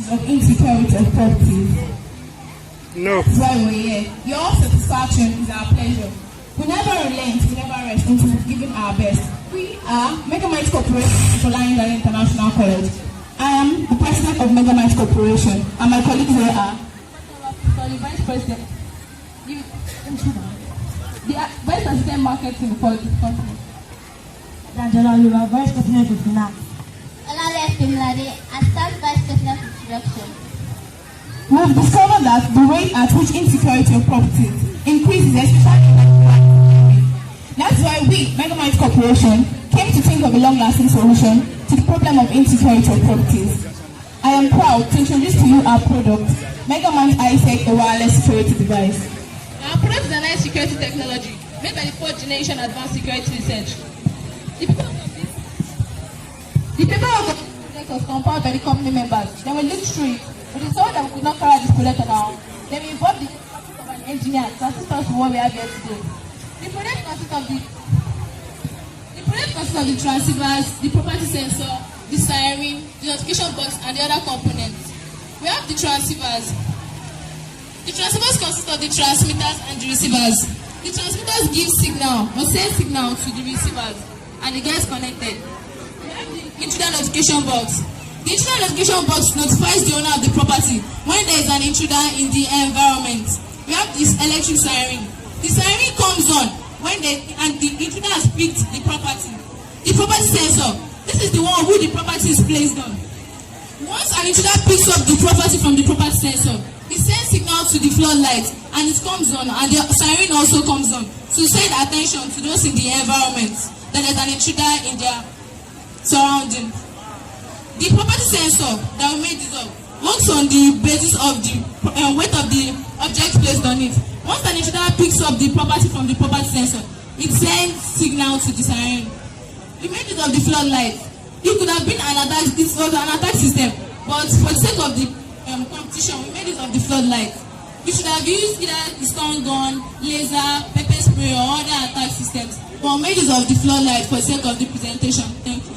issues of insecurity of properties. No. That's why we're here. Your satisfaction is our pleasure. We never relent, we never rest into giving our best. We are Megamite Corporation and Folarin Dalley International College. I am the president of Megamite Corporation, and my colleagues here are the vice president, the vice president marketing for the company. Angela, you are vice president of finance. Olalade, assistant vice president of production. We have discovered that the rate at which insecurity of properties increases, especially in the that's why we, Megamite Corporation, came to think of a long-lasting solution to the problem of insecurity of properties. I am proud to introduce to you our product, Megamite ISEC, a wireless security device. Our product is an security technology made by the fourth generation advanced security research. The paperwork was compiled by the company members. Then we looked through it. We discovered that we could not carry this product on our own. Then we involved the expertise of an engineer to assist us with what we have here today. The product consists of the transceivers, the property sensor, the siren, the notification box, and the other components. We have the transceivers. The transceivers consist of the transmitters and the receivers. The transmitters give signal or send signal to the receivers, and it gets connected. We have the intruder notification box. The intruder notification box notifies the owner of the property when there is an intruder in the environment. We have this electric siren. The siren comes on when the intruder has picked the property. The property sensor. This is the one who the property is placed on. Once an intruder picks up the property from the property sensor, it sends signal to the floodlight and it comes on, and the siren also comes on to send attention to those in the environment that there's an intruder in their surrounding. The property sensor that we made this up works on the basis of the weight of the object placed on it. Once an intruder picks up the property from the property sensor, it sends signal to the siren. We made it of the floodlight. It could have been an attack system, but for the sake of the competition, we made it of the floodlight. We should have used either the stun gun, laser, pepper spray, or other attack systems, but we made it of the floodlight for the sake of the presentation. Thank you.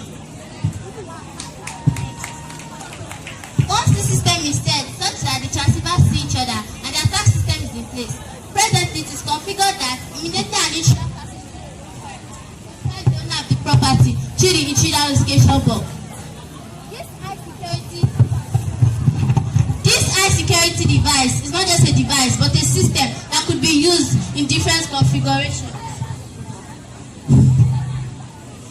Once the system is set such that the transceivers see each other and the attack system is in place, presently it is configured that immediately an intruder passes through the owner of the property through the intruder notification box. This high security device is not just a device but a system that could be used in different configurations.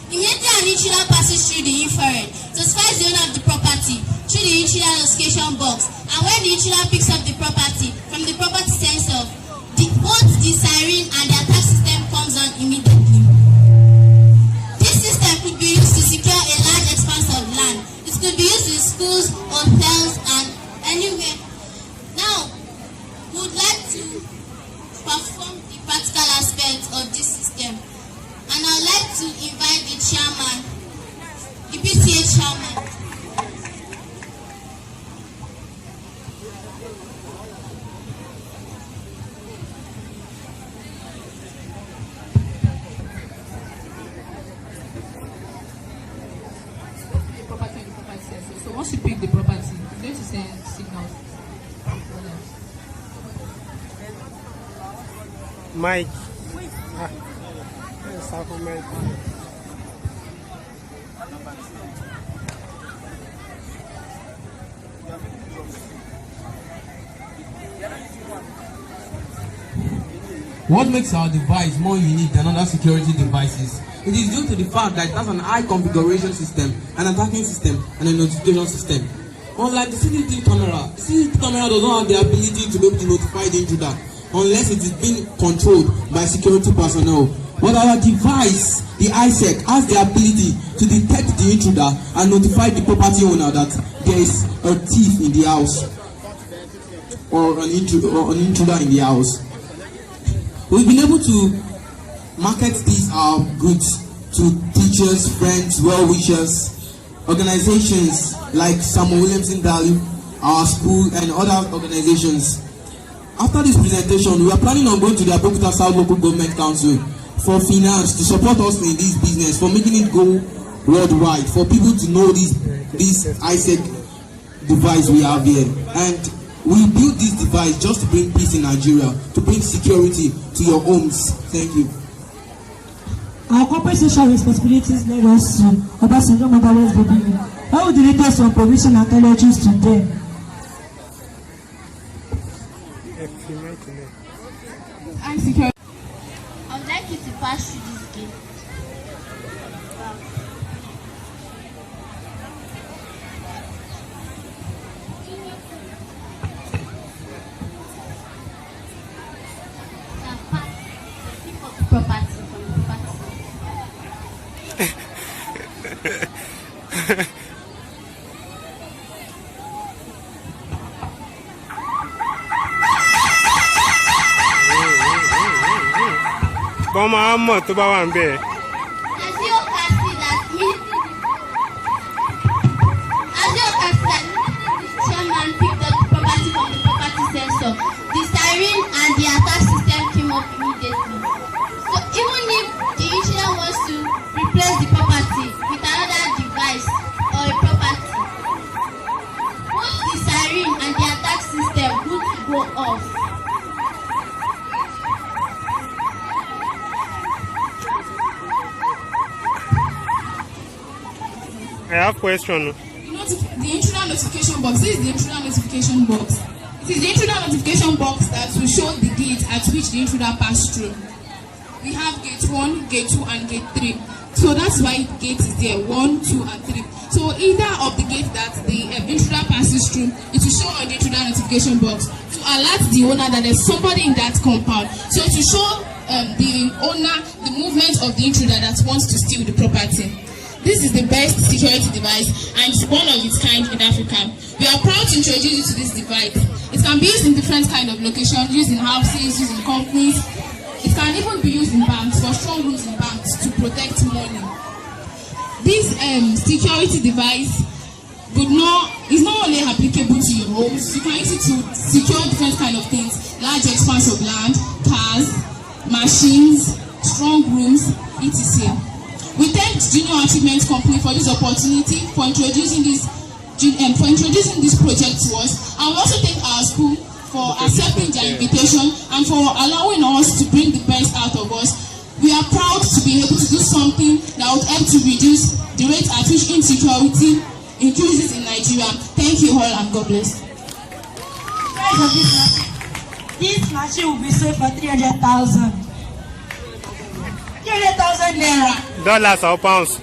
Immediately an intruder passes through the infrared, notifies the owner of the property through the intruder notification box, and when the intruder picks up the property from the property sensor, both the siren and the attack system comes on immediately. This system could be used to secure a large expanse of land. It could be used in schools, hotels, and anywhere. Now, we would like to perform the practical aspects of this system, and I would like to invite the chairman, the PTA chairman. So once you pick the property, you're going to send signals. Mike. What makes our device more unique than other security devices? It is due to the fact that it has an high configuration system, an attacking system, and a notification system. Unlike the CCTV camera does not have the ability to be able to notify the intruder unless it is being controlled by security personnel. But our device, the ISEC, has the ability to detect the intruder and notify the property owner that there is a thief in the house or an intruder in the house. We've been able to market these goods to teachers, friends, well-wishers, organizations like Samuel Williamson Dalley, our school, and other organizations. After this presentation, we are planning on going to the Abeokuta South Local Government Council for finance to support us in this business, for making it go worldwide, for people to know this ISEC device we have here. And we built this device just to bring peace in Nigeria, to bring security to your homes. Thank you. Our corporate social responsibilities led us to Obasanjo Motherless Baby. How would the latest on provision and technologies to them? I would like you to pass through this gate. Now pass the tip of the property from the property. Bọ́mọ á mọ̀ tó bá wà ń bẹ̀. As you can see that the chairman picked up the property from the property sensor, the siren and the attack system came up immediately. So even if the engineer wants to replace the property with another device or a property, both the siren and the attack system would go off. I have question. The intruder notification box. This is the intruder notification box. It is the intruder notification box that will show the gate at which the intruder passed through. We have gate 1, gate 2, and gate 3. So that's why the gate is there, 1, 2, and 3. So either of the gate that the intruder passes through, it will show on the intruder notification box to alert the owner that there's somebody in that compound. So to show the owner the movement of the intruder that wants to steal the property. This is the best security device and it's one of its kind in Africa. We are proud to introduce you to this device. It can be used in different kind of locations, used in houses, used in companies. It can even be used in banks, for strong rooms in banks to protect money. This security device is not only applicable to your homes, you can use it to secure different kind of things, large expanse of land, cars, machines, strong rooms, etc. We thank Junior Achievement Company for this opportunity, for introducing this project to us, and we also thank our school for accepting their invitation and for allowing us to bring the best out of us. We are proud to be able to do something that would help to reduce the rate at which insecurity increases in Nigeria. Thank you all and God bless. This machine will be sold for 300,000. 300,000 naira. Dollars or pounds?